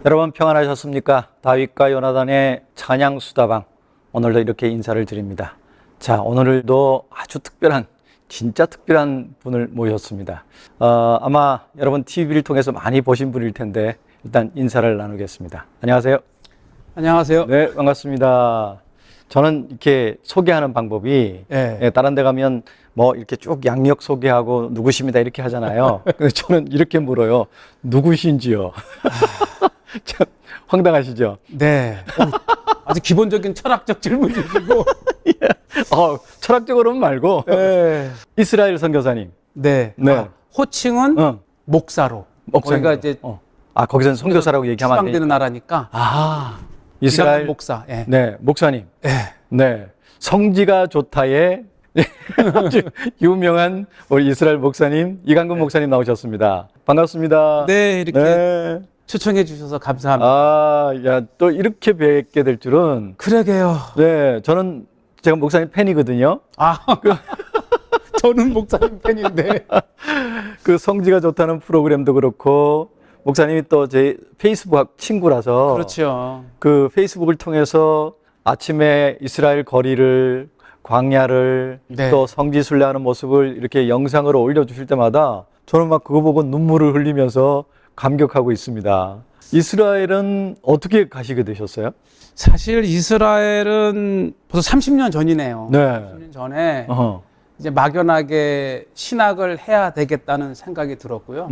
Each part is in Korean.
여러분 평안하셨습니까? 다윗과 요나단의 찬양 수다방, 오늘도 이렇게 인사를 드립니다. 자, 오늘도 아주 특별한, 진짜 특별한 분을 모셨습니다. 아마 여러분 TV를 통해서 많이 보신 분일 텐데 일단 인사를 나누겠습니다. 안녕하세요. 안녕하세요. 네, 반갑습니다. 저는 이렇게 소개하는 방법이 다른 데 가면 뭐 이렇게 쭉 양력 소개하고 누구십니다 이렇게 하잖아요. 근데 저는 이렇게 물어요. 누구신지요? 참 황당하시죠? 네. 아주 기본적인 철학적 질문이시고. 철학적으로는 말고. 네. 이스라엘 선교사님. 네. 네. 호칭은 목사로. 목사님. 거기가 이제 거기서는 선교사라고 얘기하면 안 수방되는 나라니까. 이스라엘 목사. 예. 네, 목사님. 예. 네. 성지가 좋다의 아주 유명한 우리 이스라엘 목사님, 이강근 목사님 나오셨습니다. 반갑습니다. 네, 이렇게 네. 초청해 주셔서 감사합니다. 또 이렇게 뵙게 될 줄은. 그러게요. 네, 제가 목사님 팬이거든요. 저는 목사님 팬인데. 그 성지가 좋다는 프로그램도 그렇고, 목사님이 또 제 페이스북 친구라서. 그렇죠. 그 페이스북을 통해서 아침에 이스라엘 거리를, 광야를, 네. 또 성지 순례하는 모습을 이렇게 영상으로 올려주실 때마다 저는 막 그거 보고 눈물을 흘리면서 감격하고 있습니다. 이스라엘은 어떻게 가시게 되셨어요? 사실 이스라엘은 벌써 30년 전이네요. 네. 30년 전에 어허. 이제 막연하게 신학을 해야 되겠다는 생각이 들었고요.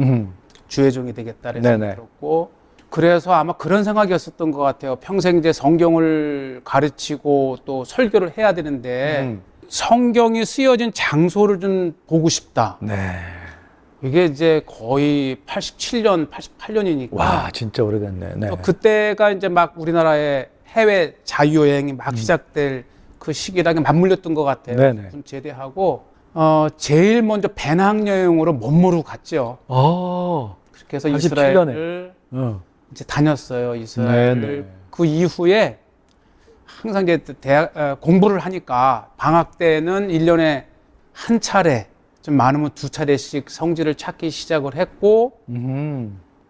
주의 종이 되겠다는 생각이 들었고, 그래서 아마 그런 생각이었었던 것 같아요. 평생 이제 성경을 가르치고 또 설교를 해야 되는데 성경이 쓰여진 장소를 좀 보고 싶다. 네. 이게 이제 거의 87년, 88년이니까. 와, 진짜 오래됐네. 네. 그때가 이제 막 우리나라의 해외 자유여행이 막 시작될 그 시기랑 맞물렸던 것 같아요. 네네. 군 제대하고 제일 먼저 배낭여행으로 멋모르고 갔죠. 그렇게 해서 87년에. 이스라엘을 이제 다녔어요. 이스라엘을. 네네. 그 이후에 항상 이제 공부를 하니까 방학 때는 1년에 한 차례, 좀 많으면 2차례씩 성지를 찾기 시작을 했고,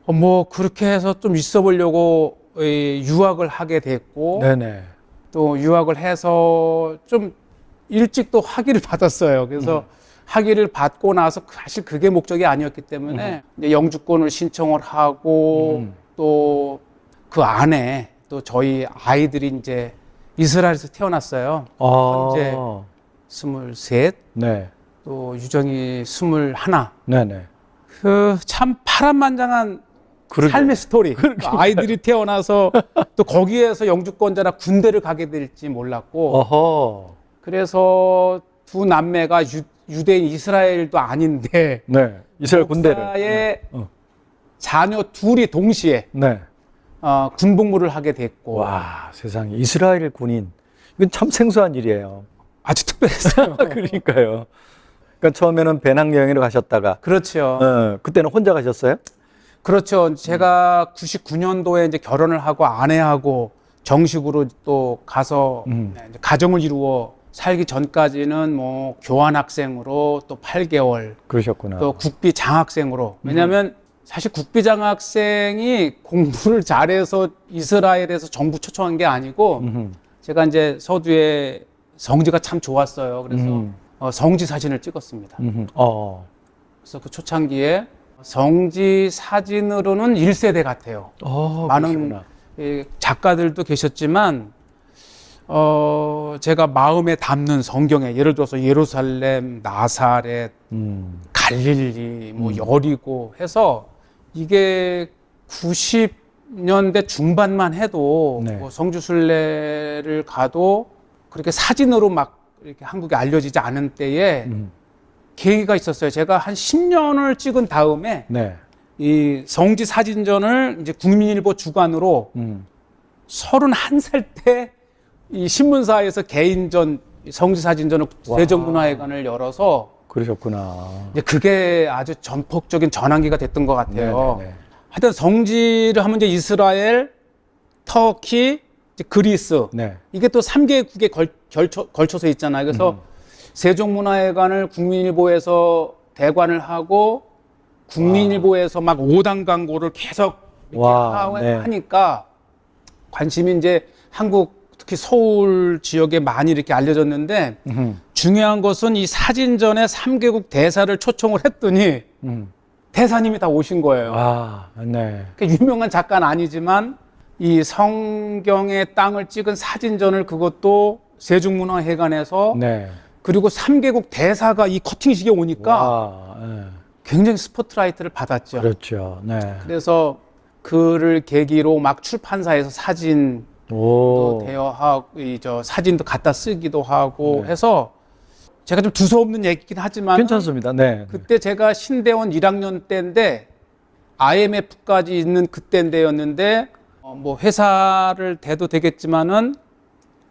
뭐 그렇게 해서 좀 있어 보려고 유학을 하게 됐고, 네네. 또 유학을 해서 좀 일찍 또 학위를 받았어요. 그래서 학위를 받고 나서 사실 그게 목적이 아니었기 때문에 이제 영주권을 신청을 하고 또 그 안에 또 저희 아이들이 이제 이스라엘에서 태어났어요. 현재 23, 네. 또 유정이 21. 네네. 그 참 파란만장한 삶의 스토리. 아이들이 태어나서 또 거기에서 영주권자라 군대를 가게 될지 몰랐고, 그래서 두 남매가 유대인 이스라엘도 아닌데, 네. 이스라엘 군대를. 목사의 자녀 둘이 동시에 군복무를 하게 됐고. 와, 세상에. 이스라엘 군인. 이건 참 생소한 일이에요. 아주 특별했어요. 그러니까요. 그러니까 처음에는 배낭여행으로 가셨다가. 그렇죠. 그때는 혼자 가셨어요? 그렇죠. 제가 99년도에 이제 결혼을 하고 아내하고 정식으로 또 가서 이제 가정을 이루어 살기 전까지는 뭐 교환학생으로 또 8개월. 그러셨구나. 또 국비 장학생으로. 왜냐하면 사실 국비 장학생이 공부를 잘해서 이스라엘에서 정부 초청한 게 아니고 제가 이제 서두에 성지가 참 좋았어요. 그래서 성지 사진을 찍었습니다. 그래서 그 초창기에 성지 사진으로는 1세대 같아요. 많은 작가들도 계셨지만 제가 마음에 담는 성경에 예를 들어서 예루살렘, 나사렛, 갈릴리, 뭐 여리고 해서 이게 90년대 중반만 해도 뭐 성지순례를 가도 그렇게 사진으로 막 이렇게 한국에 알려지지 않은 때에 계기가 있었어요. 제가 한 10년을 찍은 다음에 이 성지 사진전을 이제 국민일보 주간으로 31살 때 이 신문사에서 개인전 성지 사진전을 세종문화회관을 열어서 그러셨구나. 이제 그게 아주 전폭적인 전환기가 됐던 것 같아요. 하여튼 성지를 하면 이제 이스라엘, 터키, 이제 그리스 이게 또 3개국에 걸쳐서 있잖아요. 그래서 세종문화회관을 국민일보에서 대관을 하고 국민일보에서 막 5단 광고를 계속 이렇게 와, 네. 하니까 관심이 이제 한국 특히 서울 지역에 많이 이렇게 알려졌는데 중요한 것은 이 사진전에 3개국 대사를 초청을 했더니 대사님이 다 오신 거예요. 아, 네. 유명한 작가는 아니지만 이 성경의 땅을 찍은 사진전을 그것도 세종문화회관에서 네. 그리고 3개국 대사가 이 커팅식에 오니까 와, 네. 굉장히 스포트라이트를 받았죠. 그렇죠. 네. 그래서 그를 계기로 막 출판사에서 사진도 오. 대여하고 사진도 갖다 쓰기도 하고 네. 해서 제가 좀 두서없는 얘기긴 하지만 괜찮습니다. 네. 그때 제가 신대원 1학년 때인데 IMF까지 있는 그때인데였는데 뭐 회사를 대도 되겠지만은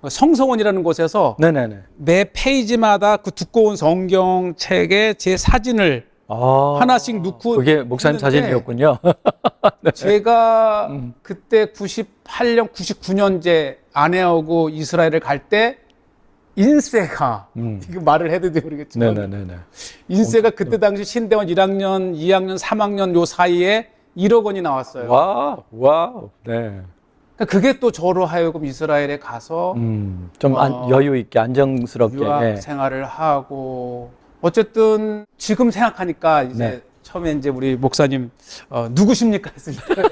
성서원이라는 곳에서 네네네. 매 페이지마다 그 두꺼운 성경책에 제 사진을 아, 하나씩 넣고 그게 목사님 했는데 사진이었군요. 제가 그때 98년, 99년제 아내하고 이스라엘을 갈 때 인세가 이거 말을 해도 돼 모르겠지만 네네네네. 인세가 그때 당시 신대원 1학년, 2학년, 3학년 요 사이에 1억 원이 나왔어요. 와, 네. 그러니까 그게 또 저로 하여금 이스라엘에 가서 좀 여유 있게 안정스럽게. 유학 예. 생활을 하고 어쨌든 지금 생각하니까 이제 네. 처음에 이제 우리 목사님 누구십니까 했을 때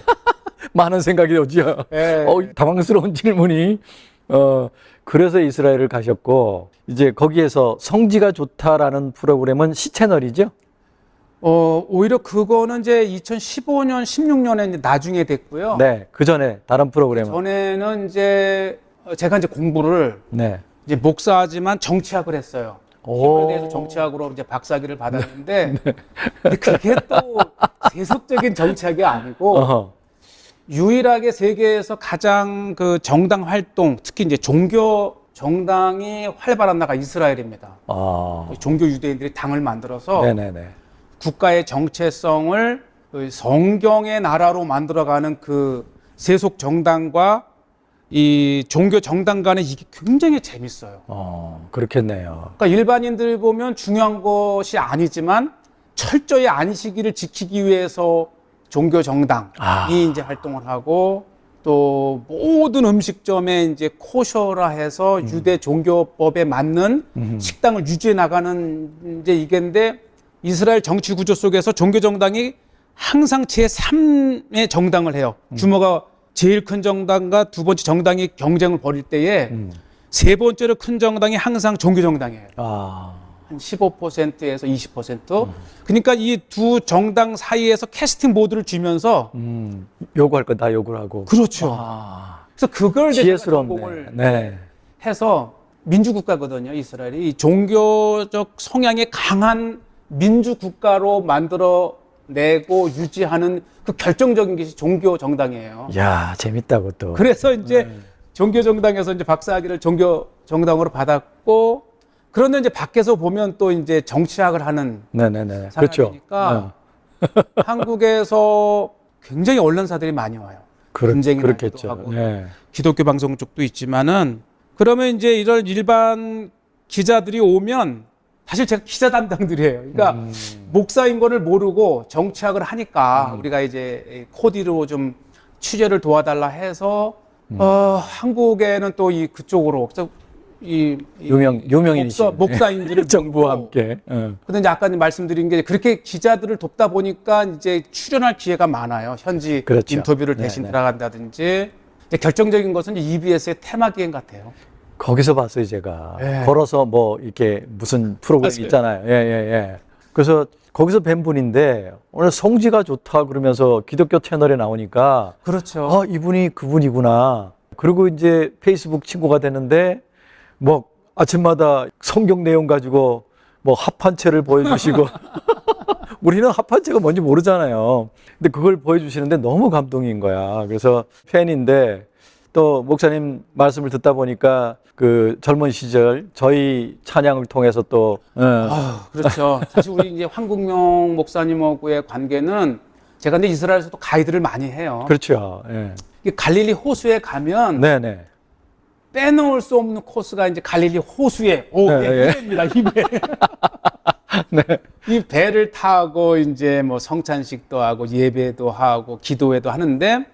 많은 생각이 오죠. 예. 당황스러운 질문이. 그래서 이스라엘을 가셨고 이제 거기에서 성지가 좋다라는 프로그램은 시채널이죠? 오히려 그거는 이제 2015년, 16년에 이제 나중에 됐고요. 네. 그 전에 다른 프로그램은. 전에는 이제 제가 이제 공부를 네. 이제 목사지만 정치학을 했어요. 오. 히브리에 대해서 정치학으로 이제 박사학위를 받았는데 근데 그게 또 세속적인 정치학이 아니고 어허. 유일하게 세계에서 가장 그 정당 활동, 특히 이제 종교 정당이 활발한 나라가 이스라엘입니다. 아. 종교 유대인들이 당을 만들어서 네네네. 국가의 정체성을 그 성경의 나라로 만들어가는 그 세속 정당과 이 종교 정당 간에 이게 굉장히 재밌어요. 그렇겠네요. 그러니까 일반인들 보면 중요한 것이 아니지만 철저히 안식일을 지키기 위해서 종교 정당이 이제 활동을 하고 또 모든 음식점에 이제 코셔라 해서 유대 종교법에 맞는 식당을 유지해 나가는 이제 이게인데 이스라엘 정치 구조 속에서 종교 정당이 항상 제3의 정당을 해요. 규모가 제일 큰 정당과 두 번째 정당이 경쟁을 벌일 때에 세 번째로 큰 정당이 항상 종교 정당이에요. 한 15%에서 20%. 그러니까 이 두 정당 사이에서 캐스팅 보드를 쥐면서 요구할 건 다 요구를 하고. 그렇죠. 그래서 그걸 지혜스럽네. 네. 해서 민주국가거든요, 이스라엘이. 이 종교적 성향이 강한 민주국가로 만들어내고 유지하는 그 결정적인 것이 종교 정당이에요. 야, 재밌다, 그것도. 그래서 이제 종교 정당에서 이제 박사학위를 종교 정당으로 받았고, 그런데 이제 밖에서 보면 또 이제 정치학을 하는 네네네. 사람이니까 그렇죠. 한국에서 굉장히 언론사들이 많이 와요. 분쟁이 그렇겠죠. 나기도 하고 네. 기독교 방송 쪽도 있지만은 그러면 이제 이런 일반 기자들이 오면 사실 제가 기자 담당들이에요. 그러니까 목사인 거를 모르고 정치학을 하니까 우리가 이제 코디로 좀 취재를 도와달라 해서 한국에는 또 이 그쪽으로 그래서 유명인이시네. 목사인들을 정부와 함께. 근데 이제 아까 말씀드린 게 그렇게 기자들을 돕다 보니까 이제 출연할 기회가 많아요. 현지 그렇죠. 인터뷰를 대신 들어간다든지. 결정적인 것은 EBS의 테마 기행 같아요. 거기서 봤어요, 제가. 네. 걸어서 뭐 이렇게 무슨 프로그램 맞아요. 있잖아요. 예. 그래서 거기서 뵌 분인데 오늘 성지가 좋다 그러면서 기독교 채널에 나오니까 그렇죠. 이분이 그분이구나. 그리고 이제 페이스북 친구가 되는데 뭐 아침마다 성경 내용 가지고 뭐 합판체를 보여주시고 우리는 합판체가 뭔지 모르잖아요. 근데 그걸 보여주시는데 너무 감동인 거야. 그래서 팬인데 또 목사님 말씀을 듣다 보니까 그 젊은 시절 저희 찬양을 통해서 또 그렇죠. 사실 우리 이제 황국명 목사님하고의 관계는 제가 근데 이스라엘에서도 가이드를 많이 해요. 그렇죠. 예. 이게 갈릴리 호수에 가면 네네. 빼놓을 수 없는 코스가 이제 갈릴리 호수에 네, 입에입니다. 입에. 네. 이 배를 타고 이제 뭐 성찬식도 하고 예배도 하고 기도회도 하는데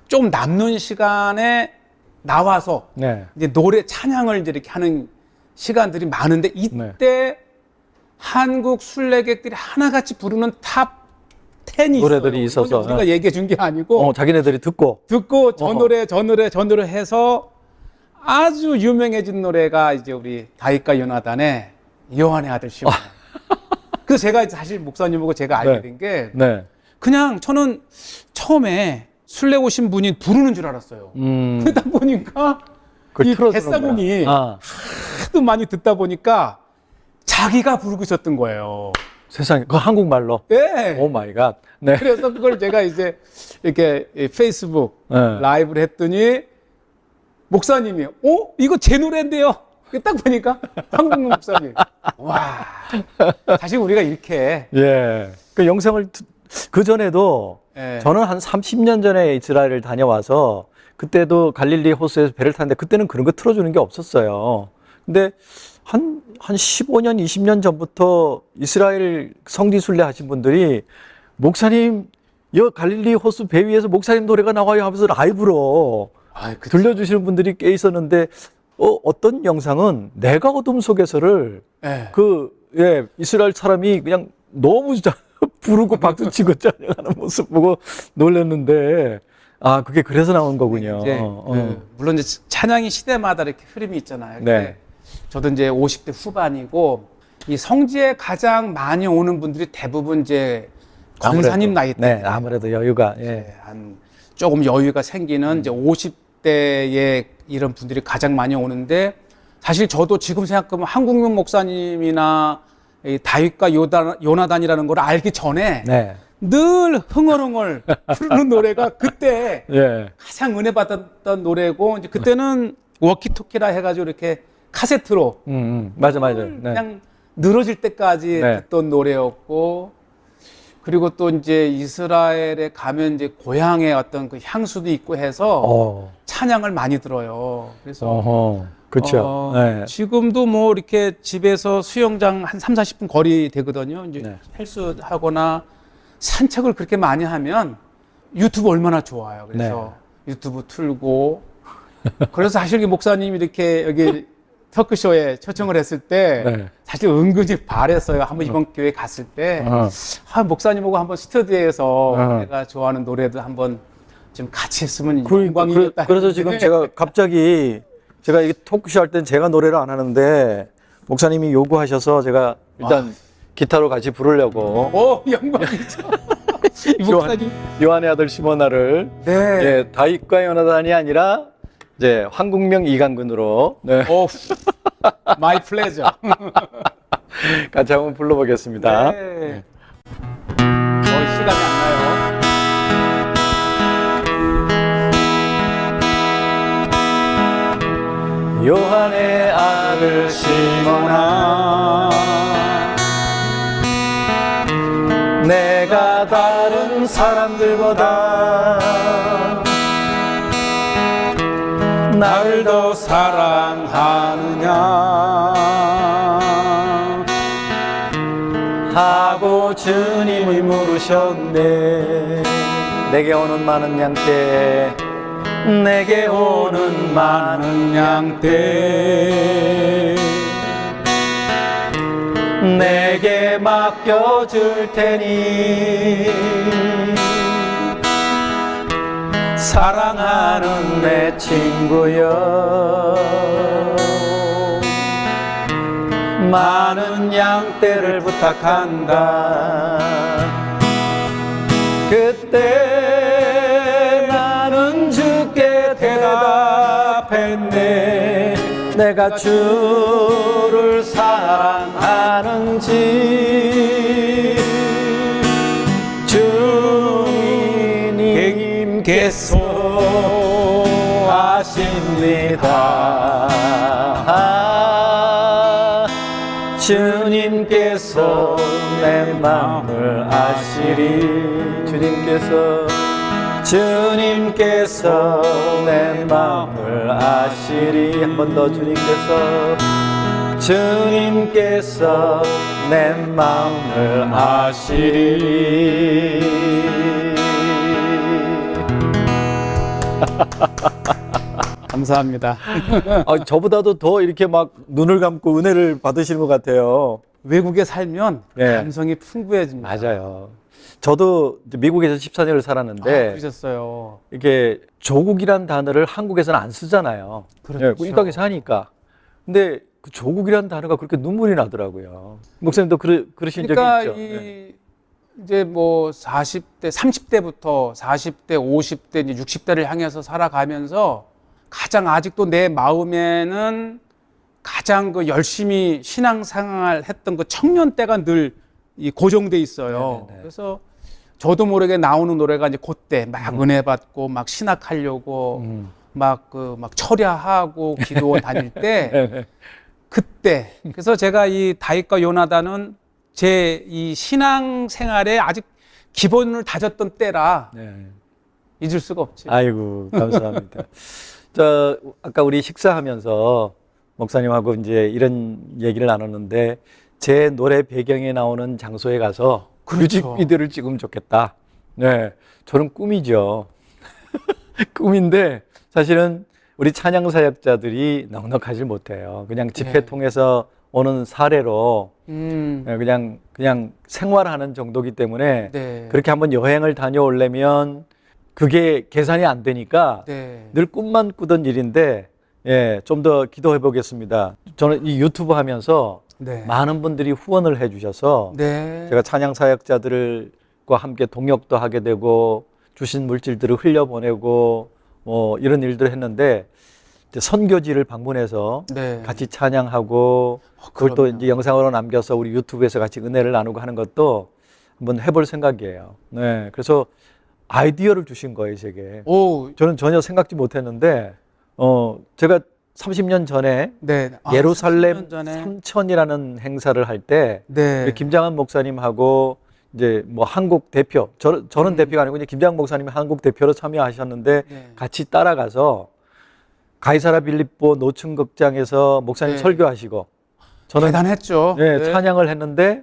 좀 남는 시간에 나와서 네. 이제 노래 찬양을 이제 이렇게 하는 시간들이 많은데 이때 한국 순례객들이 하나같이 부르는 탑 10이 노래들이 있어요. 있어서. 이건 우리가 얘기해 준 게 아니고 자기네들이 듣고. 듣고 저 어허. 노래 저 노래 저 노래 해서 아주 유명해진 노래가 이제 우리 다윗과 요나단의 요한의 아들 시몬. 그래서 제가 사실 목사님하고 제가 알게 네. 된 게 네. 그냥 저는 처음에 순례 오신 분이 부르는 줄 알았어요. 그러다 보니까 그걸 이 틀어주는 뱃사공이 거야. 하도 많이 듣다 보니까 자기가 부르고 있었던 거예요. 세상에, 그 한국말로. 예. 오 마이 갓. 네. 그래서 그걸 제가 이제 이렇게 페이스북 네. 라이브를 했더니 목사님이 이거 제 노래인데요. 딱 보니까 한국 목사님. 와. 사실 우리가 이렇게 예. 그 영상을 그 전에도 예. 저는 한 30년 전에 이스라엘을 다녀와서 그때도 갈릴리 호수에서 배를 탔는데 그때는 그런 거 틀어주는 게 없었어요. 근데 한 15년, 20년 전부터 이스라엘 성지 순례 하신 분들이 목사님, 여 갈릴리 호수 배 위에서 목사님 노래가 나와요 하면서 라이브로 들려주시는 분들이 꽤 있었는데 어떤 영상은 내가 어둠 속에서를 예. 이스라엘 사람이 그냥 너무 부르고 박수 치고 찬양하는 모습 보고 놀랐는데 그게 그래서 나온 거군요. 이제 물론 이제 찬양이 시대마다 이렇게 흐름이 있잖아요. 근데 네. 저도 이제 50대 후반이고 이 성지에 가장 많이 오는 분들이 대부분 이제 권사님 나이 때. 네, 아무래도 여유가 한 조금 여유가 생기는 이제 50대의 이런 분들이 가장 많이 오는데 사실 저도 지금 생각하면 한국명 목사님이나 이 다윗과 요나단이라는 걸 알기 전에 네. 늘 흥얼흥얼 부르는 노래가 그때 예. 가장 은혜 받았던 노래고 이제 그때는 워키토키라 해가지고 이렇게 카세트로 맞아. 네. 그냥 늘어질 때까지 네. 듣던 노래였고 그리고 또 이제 이스라엘에 가면 이제 고향의 어떤 그 향수도 있고 해서 찬양을 많이 들어요. 그래서 그렇죠. 네. 지금도 뭐 이렇게 집에서 수영장 한 3, 40분 거리 되거든요. 이제 네. 헬스 하거나 산책을 그렇게 많이 하면 유튜브 얼마나 좋아요. 그래서 유튜브 틀고 그래서 사실 이 목사님이 이렇게 여기 터크쇼에 초청을 했을 때 네. 사실 은근히 바랬어요. 한번 이번 교회 갔을 때 목사님하고 한번 스튜디오에서 내가 좋아하는 노래도 한번 좀 같이 했으면 영광이겠다. 그래서 지금 제가 갑자기 제가 이 토크쇼 할 땐 제가 노래를 안 하는데 목사님이 요구하셔서 제가 일단 기타로 같이 부르려고 영광이죠. 이 목사님 요한의 아들 시모나를 네. 다윗과 요나단이 아니라 이제 황국명 이강근으로 My pleasure. 같이 한번 불러보겠습니다. 네. 시간이 안 나요. 요한의 아들 시모나 내가 다른 사람들보다 나를 더 사랑하느냐 하고 주님이 물으셨네. 내게 오는 많은 양떼 내게 오는 많은 양떼 내게 맡겨줄 테니 사랑하는 내 친구여 많은 양떼를 부탁한다. 그때 나는 주께 대답했네. 내가 주를 사랑하는지 주님께서 아십니다. 주님께서 내 마음을 아시리. 주님께서 내 마음을 아시리. 한 번 더 주님께서 주님께서 내 마음을 아시리. 감사합니다. 저보다도 더 이렇게 막 눈을 감고 은혜를 받으시는 것 같아요. 외국에 살면 네. 감성이 풍부해집니다. 맞아요. 저도 이제 미국에서 14년을 살았는데 그러셨어요. 이게 조국이란 단어를 한국에서는 안 쓰잖아요. 그렇죠. 이 땅에 사니까. 근데 그 조국이란 단어가 그렇게 눈물이 나더라고요. 목사님도 그러신 그러니까 적이 있죠. 이제 뭐 40대, 30대부터 40대, 50대, 이제 60대를 향해서 살아가면서 가장 아직도 내 마음에는 가장 그 열심히 신앙생활 했던 그 청년 때가 늘 이 고정돼 있어요. 네네네. 그래서 저도 모르게 나오는 노래가 이제 그때 막 은혜 받고 막 신학하려고 막 철야하고 기도원 다닐 때 그때 그래서 제가 이 다윗과 요나단은 제 이 신앙생활에 아직 기본을 다졌던 때라 네. 잊을 수가 없지. 아이고, 감사합니다. 아까 우리 식사하면서 목사님하고 이제 이런 얘기를 나눴는데 제 노래 배경에 나오는 장소에 가서 그렇죠. 뮤직비디오를 찍으면 좋겠다. 네. 저는 꿈이죠. 꿈인데 사실은 우리 찬양 사역자들이 넉넉하지 못해요. 그냥 집회 네. 통해서 오는 사례로 그냥 생활하는 정도기 때문에 네. 그렇게 한번 여행을 다녀오려면 그게 계산이 안 되니까 네. 늘 꿈만 꾸던 일인데 예, 좀 더 기도해 보겠습니다. 저는 이 유튜브 하면서 네. 많은 분들이 후원을 해 주셔서 네. 제가 찬양 사역자들과 함께 동역도 하게 되고 주신 물질들을 흘려보내고 이런 일들을 했는데 이제 선교지를 방문해서 네. 같이 찬양하고 그걸 또 그럼요. 이제 영상으로 남겨서 우리 유튜브에서 같이 은혜를 나누고 하는 것도 한번 해볼 생각이에요. 네, 그래서 아이디어를 주신 거예요, 제게. 오, 저는 전혀 생각지 못했는데 제가 30년 전에 네. 예루살렘 30년 전에. 삼천이라는 행사를 할 때 네. 김장한 목사님하고 이제 뭐 한국 대표 저는 대표가 아니고 이제 김장한 목사님이 한국 대표로 참여하셨는데 네. 같이 따라가서 가이사라 빌립보 노천 극장에서 목사님 네. 설교하시고 저는 대단했죠. 네, 찬양을 했는데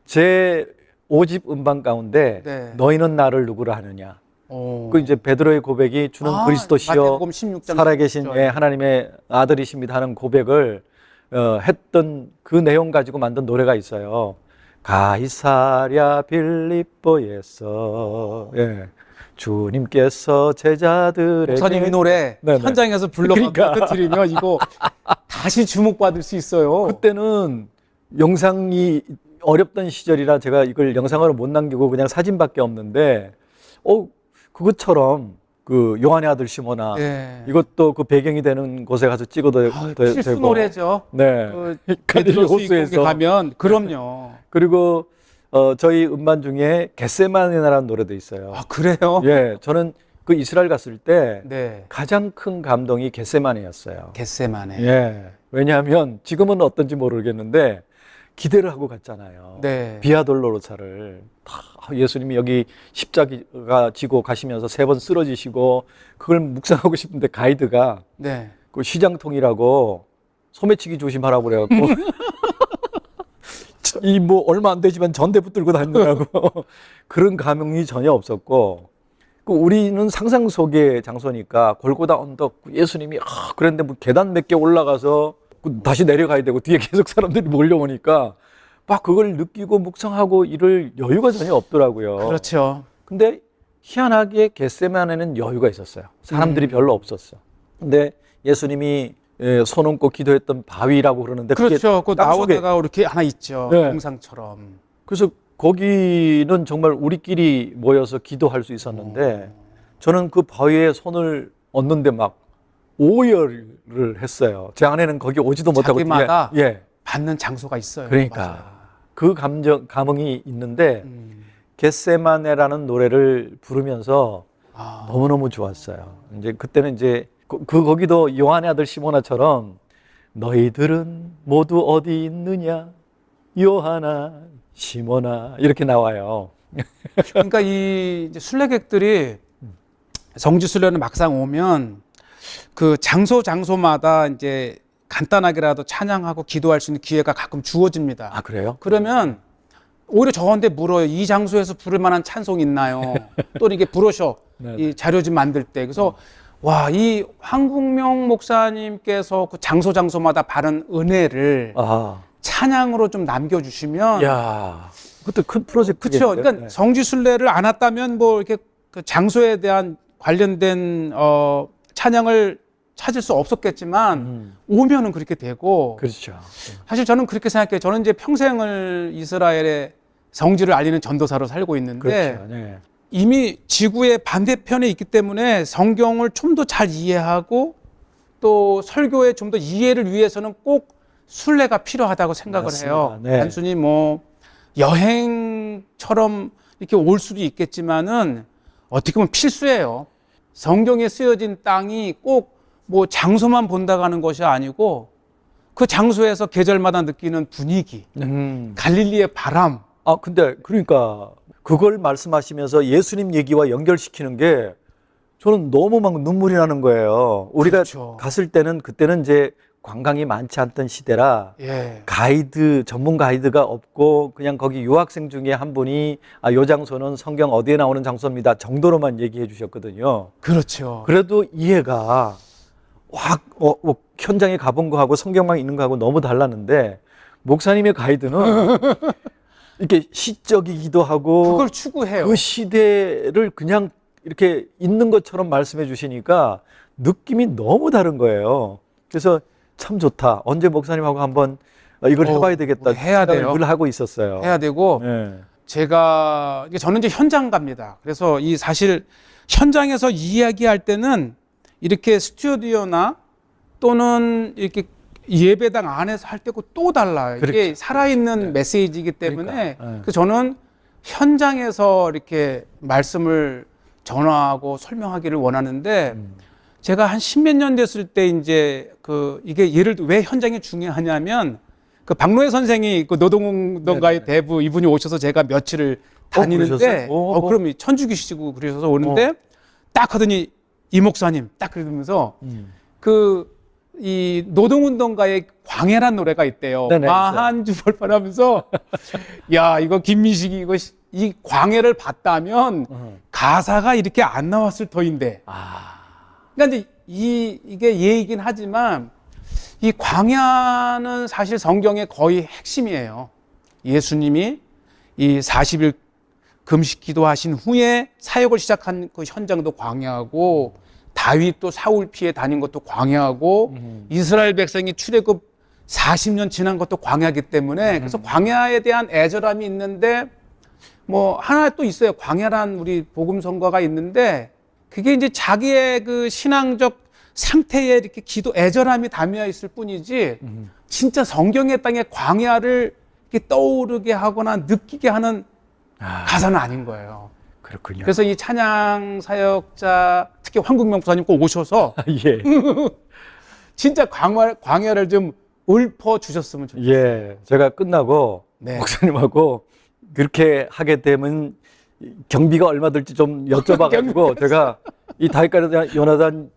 제 5집 음반 가운데 네. 너희는 나를 누구라 하느냐. 오. 그 이제 베드로의 고백이 주는 그리스도시요 마태복음 16장 살아계신 16절. 예, 하나님의 아들이십니다 하는 고백을 했던 그 내용 가지고 만든 노래가 있어요. 가이사랴 빌립보에서 예, 주님께서 제자들에게 목사님 이 노래 네네. 현장에서 불러서 들으면 이거 다시 주목받을 수 있어요. 그때는 영상이 어렵던 시절이라 제가 이걸 영상으로 못 남기고 그냥 사진밖에 없는데 그것처럼 그 요한의 아들 시모나 네. 이것도 그 배경이 되는 곳에 가서 찍어도 필수 되고 노래죠. 네. 그 갈릴리 베드로스 호수에서. 입국에 가면 그럼요. 그리고 저희 음반 중에 겟세마네라는 노래도 있어요. 아 그래요? 예, 저는 그 이스라엘 갔을 때 네. 가장 큰 감동이 겟세마네였어요. 겟세마네. 예, 왜냐하면 지금은 어떤지 모르겠는데 기대를 하고 갔잖아요. 네. 비아돌로로사를 예수님이 여기 십자가 지고 가시면서 3번 쓰러지시고 그걸 묵상하고 싶은데 가이드가 네. 그 시장통이라고 소매치기 조심하라고 그래갖고 이 뭐 얼마 안 되지만 전대 붙들고 다니더라고. 그런 감흥이 전혀 없었고 그 우리는 상상 속의 장소니까 골고다 언덕 예수님이 그랬는데 뭐 계단 몇 개 올라가서 다시 내려가야 되고 뒤에 계속 사람들이 몰려오니까 막 그걸 느끼고 묵상하고 이럴 여유가 전혀 없더라고요. 그렇죠. 근데 희한하게 겟세마네는 여유가 있었어요. 사람들이 별로 없었어. 근데 예수님이 손 얹고 기도했던 바위라고 그러는데 그렇죠. 그 땅속에 나오다가 이렇게 하나 있죠. 네. 동상처럼. 그래서 거기는 정말 우리끼리 모여서 기도할 수 있었는데 저는 그 바위에 손을 얹는데 막 오열을 했어요. 제 아내는 거기 오지도 못하고 자기마다 예. 받는 장소가 있어요. 그러니까 맞아요. 그 감흥이 있는데 겟세마네라는 노래를 부르면서 아. 너무너무 좋았어요. 이제 그때는 이제 거기도 요한의 아들 시모나처럼 너희들은 모두 어디 있느냐 요하나 시모나 이렇게 나와요. 그러니까 이 이제 순례객들이 성지 순례는 막상 오면 그 장소마다 이제 간단하게라도 찬양하고 기도할 수 있는 기회가 가끔 주어집니다. 아, 그래요? 그러면 오히려 저한테 물어요. 이 장소에서 부를 만한 찬송이 있나요? 또 이게 브로셔, 네. 이 자료집 만들 때. 그래서 와, 이 황국명 목사님께서 그 장소마다 바른 은혜를 아, 찬양으로 좀 남겨주시면. 야, 그것도 큰 프로젝트. 그렇죠. 그러니까 성지순례를 안 왔다면 뭐 이렇게 그 장소에 대한 관련된 찬양을 찾을 수 없었겠지만 오면은 그렇게 되고. 그렇죠. 사실 저는 그렇게 생각해요. 저는 이제 평생을 이스라엘의 성지를 알리는 전도사로 살고 있는데 그렇죠. 네. 이미 지구의 반대편에 있기 때문에 성경을 좀 더 잘 이해하고 또 설교에 좀 더 이해를 위해서는 꼭 순례가 필요하다고 생각을 맞습니다. 해요. 네. 단순히 뭐 여행처럼 이렇게 올 수도 있겠지만은 어떻게 보면 필수예요. 성경에 쓰여진 땅이 꼭 뭐 장소만 본다 가는 것이 아니고 그 장소에서 계절마다 느끼는 분위기, 갈릴리의 바람. 아, 근데 그러니까 그걸 말씀하시면서 예수님 얘기와 연결시키는 게 저는 너무 막 눈물이 나는 거예요. 우리가 그렇죠. 갔을 때는 그때는 이제 관광이 많지 않던 시대라 예. 전문 가이드가 없고 그냥 거기 유학생 중에 한 분이 아, 요 장소는 성경 어디에 나오는 장소입니다 정도로만 얘기해 주셨거든요. 그렇죠. 그래도 이해가 확 현장에 가본 거하고 성경만 있는 거하고 너무 달랐는데 목사님의 가이드는 이렇게 시적이기도 하고 그걸 추구해요. 그 시대를 그냥 이렇게 있는 것처럼 말씀해 주시니까 느낌이 너무 다른 거예요. 그래서 참 좋다. 언제 목사님하고 한번 이걸 해봐야 되겠다. 해야 돼요. 늘 하고 있었어요. 해야 되고 네. 저는 이제 현장 갑니다. 그래서 이 사실 현장에서 이야기할 때는 이렇게 스튜디오나 또는 이렇게 예배당 안에서 할 때고 또 달라요. 이게 그렇죠. 살아있는 네. 메시지이기 때문에 그러니까, 네. 그래서 저는 현장에서 이렇게 말씀을 전하고 설명하기를 원하는데 제가 한 십몇 년 됐을 때 이제 이게 예를 들어 왜 현장이 중요하냐면 그 박노해 선생이 그 노동운동가의 네네. 대부 이분이 오셔서 제가 며칠을 다니는데 그러셨어요? 그럼 천주교시고 그러셔서 오는데 딱 하더니 이 목사님 딱 그러면서 이 노동운동가의 광해란 노래가 있대요. 네네, 마한주 벌판하면서 야 이거 김민식이 이 광해를 봤다면 가사가 이렇게 안 나왔을 터인데. 아, 그러니까 이제 이게 예이긴 하지만 이 광야는 사실 성경의 거의 핵심이에요. 예수님이 이 40일 금식 기도하신 후에 사역을 시작한 그 현장도 광야고 다윗도 사울 피해 다닌 것도 광야고 이스라엘 백성이 출애굽 40년 지난 것도 광야이기 때문에 그래서 광야에 대한 애절함이 있는데 뭐 하나 또 있어요. 광야란 우리 복음 선거가 있는데 그게 이제 자기의 그 신앙적 상태에 이렇게 애절함이 담겨 있을 뿐이지 진짜 성경의 땅의 광야를 이렇게 떠오르게 하거나 느끼게 하는 가사는 아닌 거예요. 그렇군요. 그래서 이 찬양 사역자 특히 황국명 목사님 꼭 오셔서 예. 진짜 광야를 좀 읊어 주셨으면 좋겠어요. 예. 제가 끝나고 네. 목사님하고 그렇게 하게 되면 경비가 얼마 들지 좀 여쭤봐가지고 제가 이 다윗과 요나단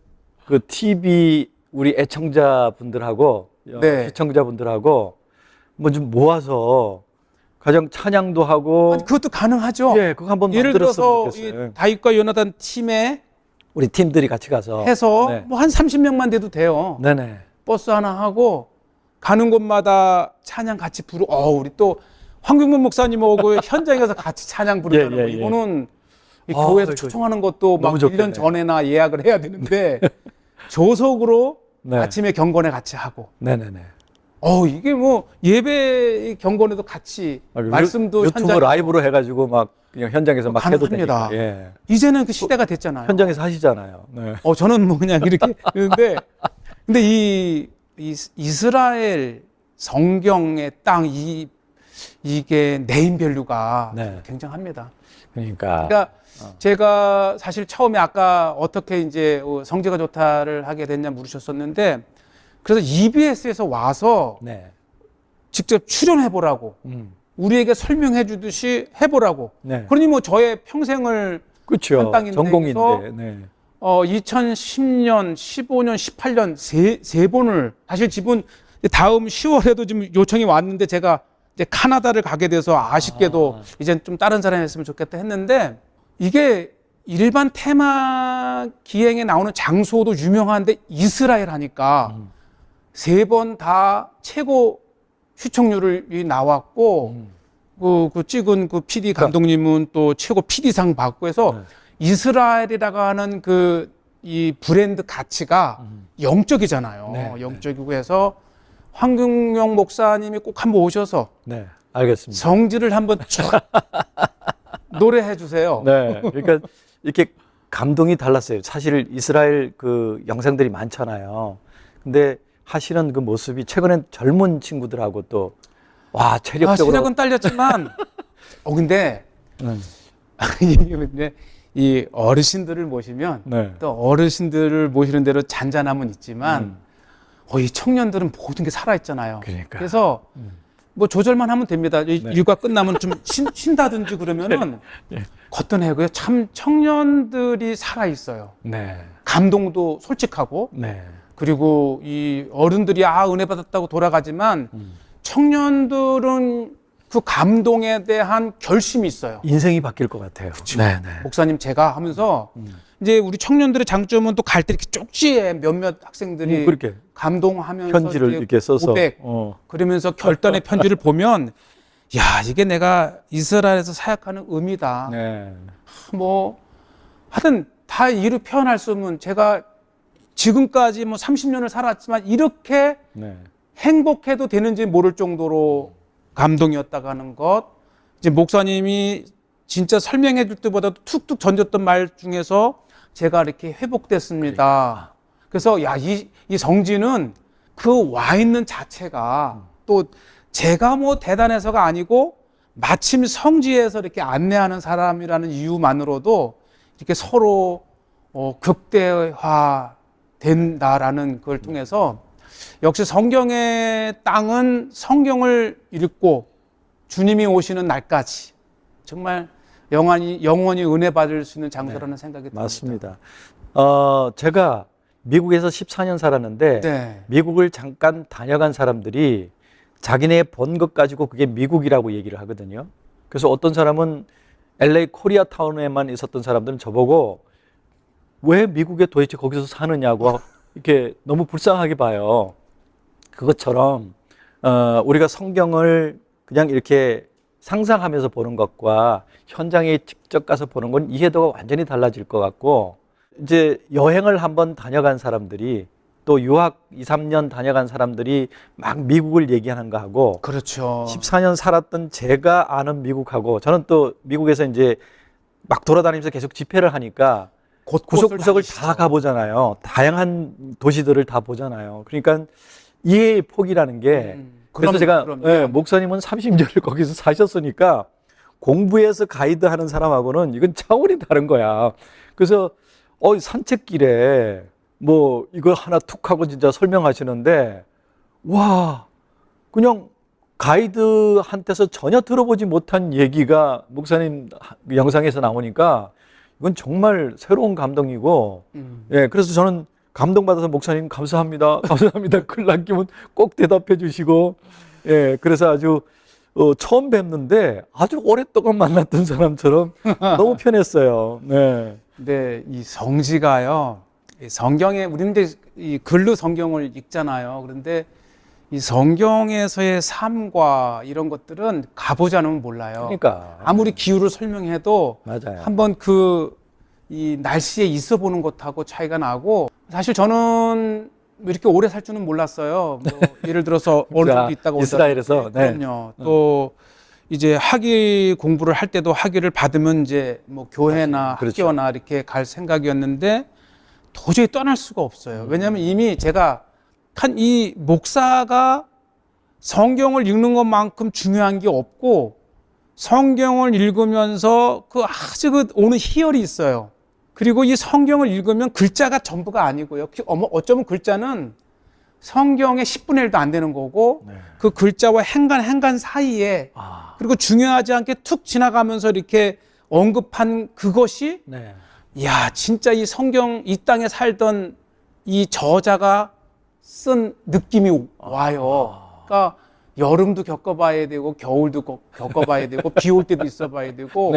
그 TV 우리 애청자분들하고 네. 시청자분들하고 뭐 좀 모아서 가령 찬양도 하고 그것도 가능하죠. 예, 그거 한번 예를 들어서 만들었으면 좋겠어요. 이 다윗과 요나단 팀에 우리 팀들이 같이 가서 해서 네. 뭐 한 30명만 돼도 돼요. 네네. 버스 하나 하고 가는 곳마다 찬양 같이 우리 또 황국문 목사님 오고 현장에서 같이 찬양 부르는 거 이거는 이 교회에서 초청하는 것도 막 1년 전에나 예약을 해야 되는데 조석으로 네. 아침에 경건에 같이 하고 네네네. 이게 뭐 예배 경건에도 같이 말씀도 유튜브 라이브로 해가지고 막 그냥 현장에서 막 해도 가능합니다. 되니까. 예. 이제는 그 시대가 됐잖아요. 현장에서 하시잖아요. 네. 저는 뭐 그냥 이렇게 했는데 근데 이 이스라엘 성경의 땅 이게 네임밸류가 네. 굉장합니다. 그러니까 제가 사실 처음에 아까 어떻게 이제 성지가 좋다를 하게 됐냐 물으셨었는데 그래서 EBS에서 와서 네. 직접 출연해 보라고 우리에게 설명해 주듯이 해보라고. 네. 그러니 뭐 저의 평생을 그렇죠. 한 땅인데 전공인데. 네. 2010년, 15년, 18년 세 번을 사실 집은 다음 10월에도 지금 요청이 왔는데 제가 이제 카나다를 가게 돼서 아쉽게도 이제 좀 다른 사람이 했으면 좋겠다 했는데 이게 일반 테마 기행에 나오는 장소도 유명한데 이스라엘 하니까 세 번 다 최고 시청률이 나왔고 그 찍은 그 PD 감독님은 또 최고 PD상 받고 해서 이스라엘이라고 하는 그 이 브랜드 가치가 영적이잖아요. 네, 영적이고 해서 황경영 목사님이 꼭 한번 오셔서 네, 알겠습니다. 성지를 한번 쭉 노래해 주세요. 네, 그러니까 이렇게 감동이 달랐어요. 사실 이스라엘 그 영상들이 많잖아요. 근데 하시는 그 모습이 최근엔 젊은 친구들하고 또 와 체력적으로 체력은 딸렸지만 근데 근데 이 어르신들을 모시면 네. 또 어르신들을 모시는 대로 잔잔함은 있지만 이 청년들은 모든 게 살아 있잖아요. 그러니까. 그래서 뭐 조절만 하면 됩니다. 네. 일과 끝나면 좀 쉰다든지 그러면은 걷어내고요. 참 청년들이 살아 있어요. 네. 감동도 솔직하고 네. 그리고 이 어른들이 은혜 받았다고 돌아가지만 청년들은 그 감동에 대한 결심이 있어요. 인생이 바뀔 것 같아요. 네, 네. 목사님 제가 하면서 이제 우리 청년들의 장점은 또 갈 때 이렇게 쪽지에 몇몇 학생들이 그렇게 감동하면서 편지를 이렇게 써서 고백 그러면서 결단의 편지를 보면 야 이게 내가 이스라엘에서 사역하는 의미다. 네. 뭐 하여튼 다 이루 표현할 수 없는 제가 지금까지 뭐 30년을 살았지만 이렇게 네. 행복해도 되는지 모를 정도로 감동이었다고 하는 것. 이제 목사님이 진짜 설명해 줄 때보다도 툭툭 던졌던 말 중에서 제가 이렇게 회복됐습니다. 그래서 이 성지는 그 와 있는 자체가 또 제가 뭐 대단해서가 아니고 마침 성지에서 이렇게 안내하는 사람이라는 이유만으로도 이렇게 서로 극대화 된다라는 걸 통해서 역시 성경의 땅은 성경을 읽고 주님이 오시는 날까지 정말 영원히 은혜 받을 수 있는 장소라는 생각이 듭니다. 맞습니다. 제가 미국에서 14년 살았는데 네. 미국을 잠깐 다녀간 사람들이 자기네 본 것 가지고 그게 미국이라고 얘기를 하거든요. 그래서 어떤 사람은 LA 코리아타운에만 있었던 사람들은 저보고 왜 미국에 도대체 거기서 사느냐고 이렇게 너무 불쌍하게 봐요. 그것처럼 우리가 성경을 그냥 이렇게 상상하면서 보는 것과 현장에 직접 가서 보는 건 이해도가 완전히 달라질 것 같고 이제 여행을 한번 다녀간 사람들이 또 유학 2, 3년 다녀간 사람들이 막 미국을 얘기하는 거하고 그렇죠. 14년 살았던 제가 아는 미국하고 저는 또 미국에서 이제 막 돌아다니면서 계속 집회를 하니까 구석구석을 다 가보잖아요. 다양한 도시들을 다 보잖아요. 그러니까 이해의 폭이라는 게 그래서 제가 목사님은 30년을 거기서 사셨으니까 공부해서 가이드 하는 사람하고는 이건 차원이 다른 거야. 그래서 산책길에 뭐 이거 하나 툭 하고 진짜 설명하시는데 와 그냥 가이드한테서 전혀 들어보지 못한 얘기가 목사님 영상에서 나오니까 이건 정말 새로운 감동이고 예 그래서 저는 감동받아서 목사님 감사합니다 감사합니다 글 남기면 꼭 대답해 주시고 예 그래서 아주 처음 뵙는데 아주 오랫동안 만났던 사람처럼 너무 편했어요. 네. 근데 이 성지가요 성경에 우리는 이제 이 글로 성경을 읽잖아요. 그런데 이 성경에서의 삶과 이런 것들은 가보지 않으면 몰라요. 그러니까 아무리 기후를 설명해도 맞아요. 한번 이 날씨에 있어 보는 것하고 차이가 나고 사실 저는 이렇게 오래 살 줄은 몰랐어요. 뭐 예를 들어서 어느 정도 있다가 이스라엘에서 그럼요. 또 이제 학위 공부를 할 때도 학위를 받으면 이제 뭐 교회나 그렇죠. 학교나 이렇게 갈 생각이었는데 도저히 떠날 수가 없어요. 왜냐하면 이미 제가 이 목사가 성경을 읽는 것만큼 중요한 게 없고 성경을 읽으면서 아주 오는 희열이 있어요. 그리고 이 성경을 읽으면 글자가 전부가 아니고요. 어쩌면 글자는 성경의 10분의 1도 안 되는 거고 그 글자와 행간 사이에 그리고 중요하지 않게 툭 지나가면서 이렇게 언급한 그것이 야, 진짜 이 성경, 이 땅에 살던 이 저자가 쓴 느낌이 와요. 그러니까 여름도 겪어봐야 되고 겨울도 겪어봐야 되고 비 올 때도 있어봐야 되고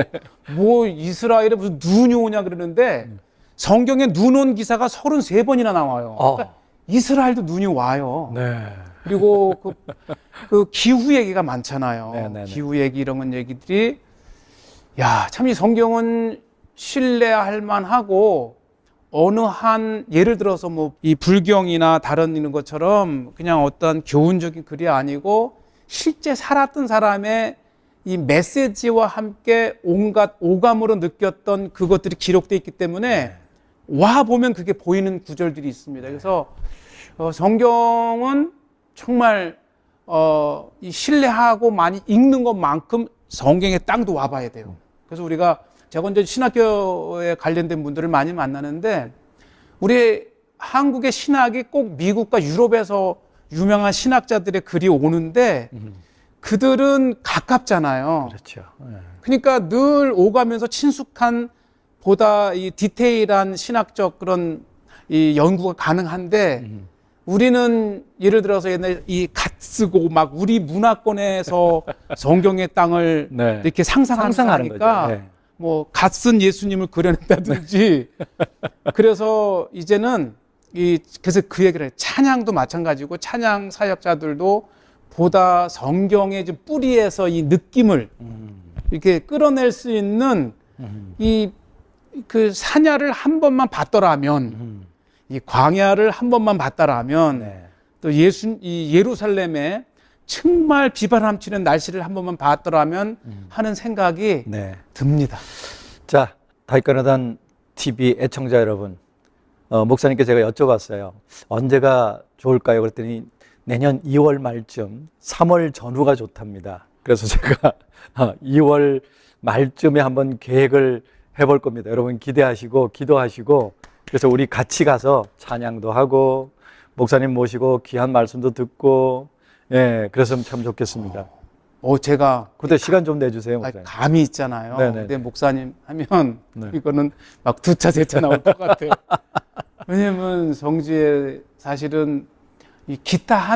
뭐 이스라엘에 무슨 눈이 오냐 그러는데 성경에 눈 온 기사가 33번이나 나와요. 그러니까 이스라엘도 눈이 와요. 네. 그리고 그 기후 얘기가 많잖아요. 네네네. 기후 얘기 이런 얘기들이 야, 참 이 성경은 신뢰할 만하고 어느 한 예를 들어서 뭐 이 불경이나 다른 이런 것처럼 그냥 어떤 교훈적인 글이 아니고 실제 살았던 사람의 이 메시지와 함께 온갖 오감으로 느꼈던 그것들이 기록되어 있기 때문에 와 보면 그게 보이는 구절들이 있습니다. 그래서 성경은 정말 이 신뢰하고 많이 읽는 것만큼 성경의 땅도 와봐야 돼요. 그래서 우리가 제가 이제 신학교에 관련된 분들을 많이 만나는데 우리 한국의 신학이 꼭 미국과 유럽에서 유명한 신학자들의 글이 오는데 그들은 가깝잖아요. 그렇죠. 그러니까 늘 오가면서 친숙한 보다 이 디테일한 신학적 그런 이 연구가 가능한데 우리는 예를 들어서 옛날 이 갓 쓰고 막 우리 문화권에서 성경의 땅을 네. 이렇게 상상하는 거니까 거죠. 네. 뭐 갓 쓴 예수님을 그려낸다든지 그래서 이제는 그래서 그 얘기를 해요. 찬양도 마찬가지고 찬양 사역자들도 보다 성경의 뿌리에서 이 느낌을 이렇게 끌어낼 수 있는 그 사냐를 한 번만 봤더라면 이 광야를 한 번만 봤더라면 네. 또 이 예루살렘의 정말 비바람치는 날씨를 한 번만 봤더라면 하는 생각이 네. 듭니다. 자, 다윗가나단 TV 애청자 여러분, 목사님께 제가 여쭤봤어요. 언제가 좋을까요? 그랬더니 내년 2월 말쯤, 3월 전후가 좋답니다. 그래서 제가 2월 말쯤에 한번 계획을 해볼 겁니다. 여러분 기대하시고 기도하시고 그래서 우리 같이 가서 찬양도 하고 목사님 모시고 귀한 말씀도 듣고 예, 그랬으면 참 좋겠습니다. 제가 그때 시간 좀 내주세요, 목사님. 감이 있잖아요. 네네네. 근데 목사님 하면 네. 이거는 막 두 차, 세 차 나올 것 같아요. 왜냐면 성지에 사실은 이 기타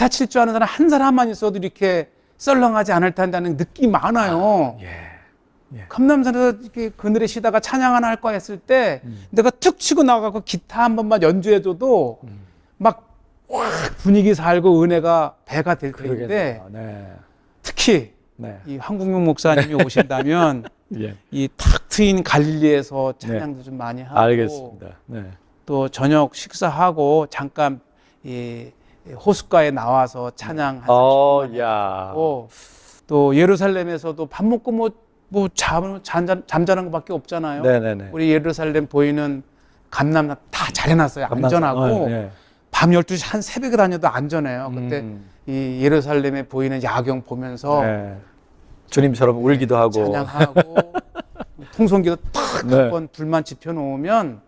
칠 줄 아는 사람 한 사람만 있어도 이렇게 썰렁하지 않을 텐다는 느낌이 많아요. 예. 감남산에서 이렇게 그늘에 쉬다가 찬양 하나 할까 했을 때 내가 툭 치고 나가고 기타 한 번만 연주해줘도 막 확 분위기 살고 은혜가 배가 될 텐데 네. 특히 네. 이 한국명 목사님이 오신다면 예. 이 탁 트인 갈릴리에서 찬양도 좀 많이 하고 알겠습니다. 네. 또 저녁 식사하고 잠깐 이 호숫가에 나와서 찬양한 30분만 야. 하고 또 예루살렘에서도 밥 먹고 뭐 잠자는 것밖에 없잖아요. 네네네. 우리 예루살렘 보이는 감람산 다 잘 해놨어요. 안전하고 예. 밤 12시 한 새벽에 다녀도 안전해요. 그때 이 예루살렘에 보이는 야경 보면서 네. 주님처럼 울기도 하고 찬양하고 통성기도 탁 네. 한번 불만 지펴놓으면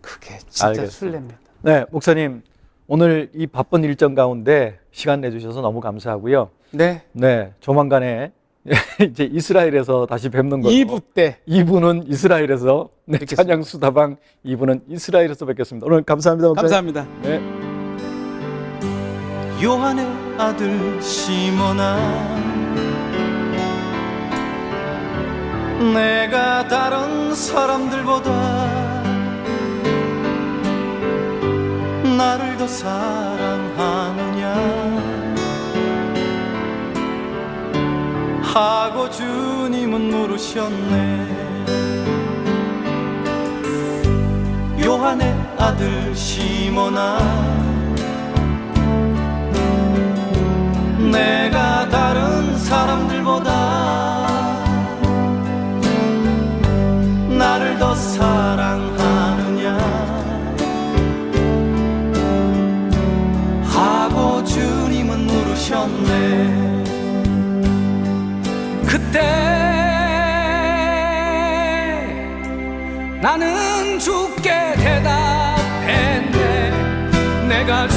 그게 진짜 알겠습니다. 술래입니다. 네, 목사님 오늘 이 바쁜 일정 가운데 시간 내주셔서 너무 감사하고요. 네. 네, 조만간에 이제 이스라엘에서 다시 뵙는 거죠. 2부 때 2부는 이스라엘에서 네, 뵙겠습니다. 찬양 수다방 2부는 이스라엘에서 뵙겠습니다. 오늘 감사합니다. 목사님. 감사합니다. 네. 요한의 아들 시몬아, 내가 다른 사람들보다 나를 더 사랑하느냐 하고 주님은 물으셨네. 요한의 아들 시몬아, 내가 다른 사람들보다 나를 더 사랑하느냐 하고 주님은 물으셨네. 그때 나는 주께 대답했네. 내가